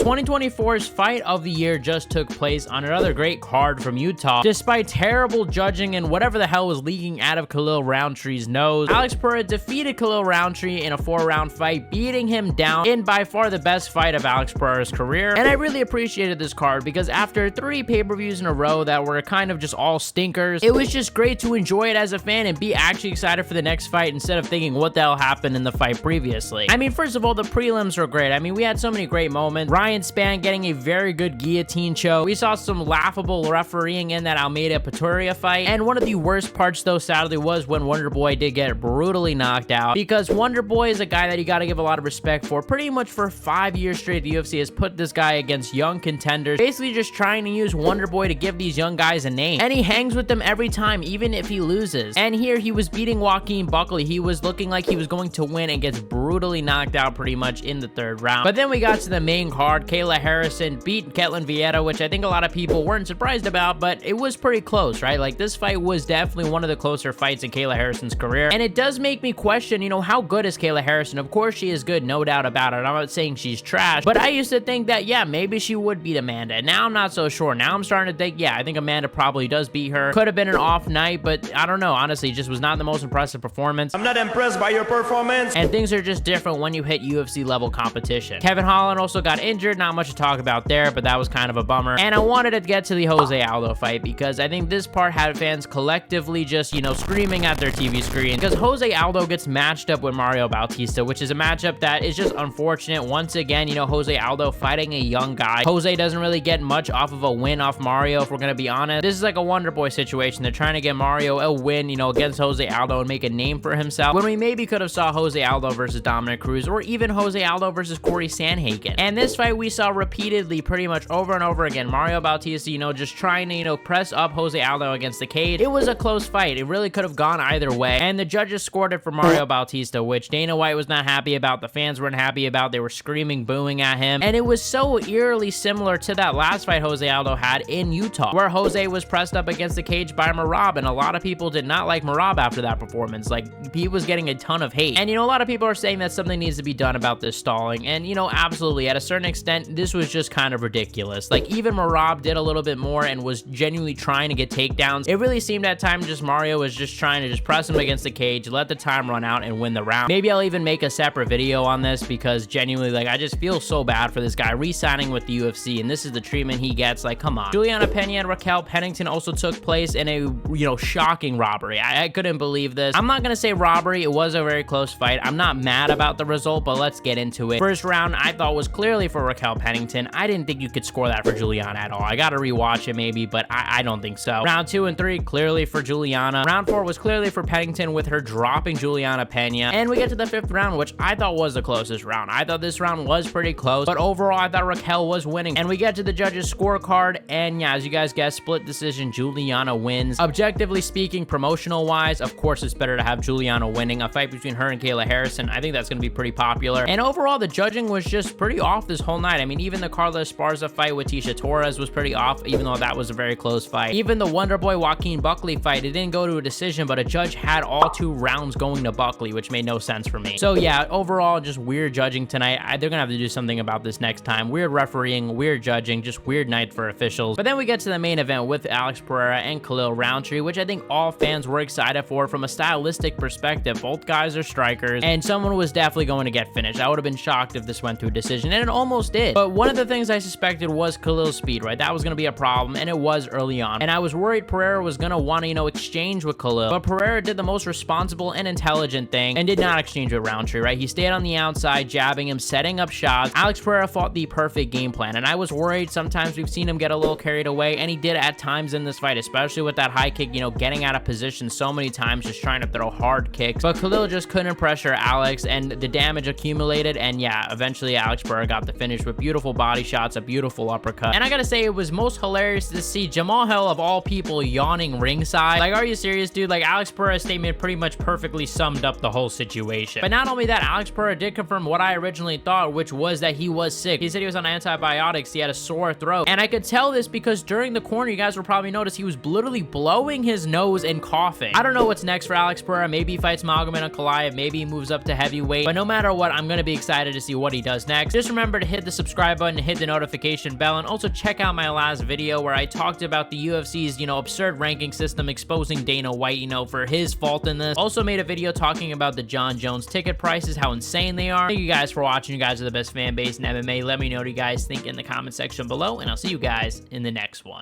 2024's fight of the year just took place on another great card from Utah. Despite terrible judging and whatever the hell was leaking out of Khalil Rountree's nose, Alex Pereira defeated Khalil Rountree in a 4-round fight, beating him down in by far the best fight of Alex Pereira's career. And I really appreciated this card because after 3 pay-per-views in a row that were kind of just all stinkers, it was just great to enjoy it as a fan and be actually excited for the next fight instead of thinking what the hell happened in the fight previously. I mean, first of all, the prelims were great. I mean, we had so many great moments. Ryan Spann getting a very good guillotine choke. We saw some laughable refereeing in that Almeida Pereira fight. And one of the worst parts, though, sadly, was when Wonder Boy did get brutally knocked out, because Wonder Boy is a guy that you got to give a lot of respect for. Pretty much for 5 years straight, the UFC has put this guy against young contenders, basically just trying to use Wonder Boy to give these young guys a name. And he hangs with them every time, even if he loses. And here he was beating Joaquin Buckley. He was looking like he was going to win and gets brutally knocked out pretty much in the 3rd round. But then we got to the main card. Kayla Harrison beat Ketlin Vieira, which I think a lot of people weren't surprised about, but it was pretty close, right? Like, this fight was definitely one of the closer fights in Kayla Harrison's career. And it does make me question, you know, how good is Kayla Harrison? Of course she is good, no doubt about it. I'm not saying she's trash, but I used to think that, yeah, maybe she would beat Amanda. And now I'm not so sure. Now I'm starting to think, yeah, I think Amanda probably does beat her. Could have been an off night, but I don't know. Honestly, it just was not the most impressive performance. I'm not impressed by your performance. And things are just different when you hit UFC level competition. Kevin Holland also got injured. Not much to talk about there, but that was kind of a bummer. And I wanted to get to the Jose Aldo fight because I think this part had fans collectively just, you know, screaming at their TV screen because Jose Aldo gets matched up with Mario Bautista, which is a matchup that is just unfortunate. Once again, you know, Jose Aldo fighting a young guy. Jose doesn't really get much off of a win off Mario, if we're gonna be honest. This is like a Wonder Boy situation. They're trying to get Mario a win, you know, against Jose Aldo and make a name for himself, when we maybe could have saw Jose Aldo versus Dominic Cruz, or even Jose Aldo versus Corey Sandhagen. And this fight we saw repeatedly, pretty much over and over again. Mario Bautista, you know, just trying to, you know, press up Jose Aldo against the cage. It was a close fight. It really could have gone either way. And the judges scored it for Mario Bautista, which Dana White was not happy about. The fans weren't happy about. They were screaming, booing at him. And it was so eerily similar to that last fight Jose Aldo had in Utah, where Jose was pressed up against the cage by Merab, and a lot of people did not like Merab after that performance. Like, he was getting a ton of hate. And, you know, a lot of people are saying that something needs to be done about this stalling. And, you know, absolutely, at a certain extent, this was just kind of ridiculous. Like, even Merab did a little bit more and was genuinely trying to get takedowns. It really seemed at times just Mario was just trying to just press him against the cage, let the time run out, and win the round. Maybe I'll even make a separate video on this because genuinely, like, I just feel so bad for this guy re-signing with the UFC, and this is the treatment he gets. Like, come on. Juliana Pena and Raquel Pennington also took place in a, you know, shocking robbery. I couldn't believe this. I'm not gonna say robbery. It was a very close fight. I'm not mad about the result, but let's get into it. First round, I thought was clearly for Raquel Pennington. I didn't think you could score that for Juliana at all. I gotta rewatch it maybe, but I don't think so. Round 2 and 3, clearly for Juliana. Round 4 was clearly for Pennington with her dropping Juliana Pena. And we get to the 5th round, which I thought was the closest round. I thought this round was pretty close, but overall, I thought Raquel was winning. And we get to the judges' scorecard, and yeah, as you guys guessed, split decision, Juliana wins. Objectively speaking, promotional-wise, of course, it's better to have Juliana winning. A fight between her and Kayla Harrison, I think that's going to be pretty popular. And overall, the judging was just pretty off this whole night. I mean, even the Carla Esparza fight with Tisha Torres was pretty off, even though that was a very close fight. Even the Wonder Boy Joaquin Buckley fight, it didn't go to a decision, but a judge had all 2 rounds going to Buckley, which made no sense for me. So yeah, overall, just weird judging tonight. They're gonna have to do something about this next time. Weird refereeing, weird judging, just weird night for officials. But then we get to the main event with Alex Pereira and Khalil Rountree, which I think all fans were excited for from a stylistic perspective. Both guys are strikers, and someone was definitely going to get finished. I would have been shocked if this went to a decision, and it almost did. But one of the things I suspected was Khalil's speed, right? That was going to be a problem, and it was early on. And I was worried Pereira was going to want to, you know, exchange with Khalil, but Pereira did the most responsible and intelligent thing and did not exchange with Rountree, right? He stayed on the outside, jabbing him, setting up shots. Alex Pereira fought the perfect game plan, and I was worried. Sometimes we've seen him get a little carried away, and he did at times in this fight, especially with that high kick, you know, getting out of position so many times, just trying to throw hard kicks. But Khalil just couldn't pressure Alex, and the damage accumulated, and yeah, eventually Alex Pereira got the finish with beautiful body shots, a beautiful uppercut. And I gotta say, it was most hilarious to see Jamahal, of all people, yawning ringside. Like, are you serious, dude? Like, Alex Pereira's statement pretty much perfectly summed up the whole situation. But not only that, Alex Pereira did confirm what I originally thought, which was that he was sick. He said he was on antibiotics, he had a sore throat. And I could tell this because during the corner, you guys will probably notice he was literally blowing his nose and coughing. I don't know what's next for Alex Pereira. Maybe he fights Magomed Ankalaev, maybe he moves up to heavyweight. But no matter what, I'm gonna be excited to see what he does next. Just remember to hit the subscribe button, hit the notification bell, and also check out my last video where I talked about the UFC's, absurd ranking system, exposing Dana White, for his fault in this. Also made a video talking about the John Jones ticket prices, how insane they are. Thank you guys for watching. You guys are the best fan base in MMA. Let me know what you guys think in the comment section below, and I'll see you guys in the next one.